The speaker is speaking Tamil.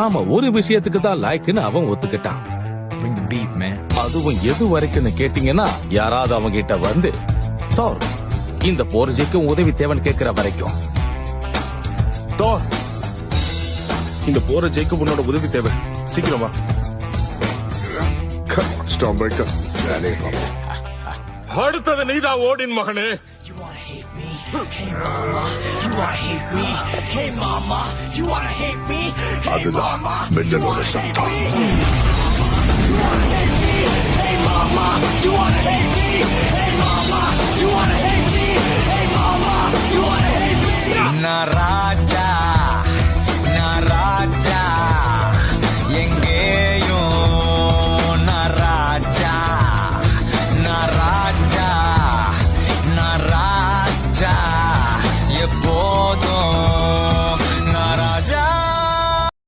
ஆமா, ஒரு விஷயத்துக்கு தான் லாய்க்குன்னு அவன் ஒத்துக்கிட்டான். Bring the beat, man. அதுவும் எது வரைக்கும்னு கேட்டீங்கன்னா, யாராவது அவங்க கிட்ட வந்து தோர் இந்த போர்ஜைக்கும் உதவி தேவன் கேட்கிற வரைக்கும். தோர், இந்த போற ஜெயிக்க உன்னோட உதவி தேவை. சீக்கிரம் வா. Come on, Stormbreaker. Ready? அடுத்தது நீதான் ஓடின் மகனே. You wanna hate me? Hey mama, you wanna hate me? Hey mama, you wanna hate me? Hey அதுதான் mama, you மின்னலோட wanna hate சத்தம். me? You wanna hate me? Hey mama, you wanna hate me? Hey mama, you wanna hate me? Hey mama, you wanna hate me? Nara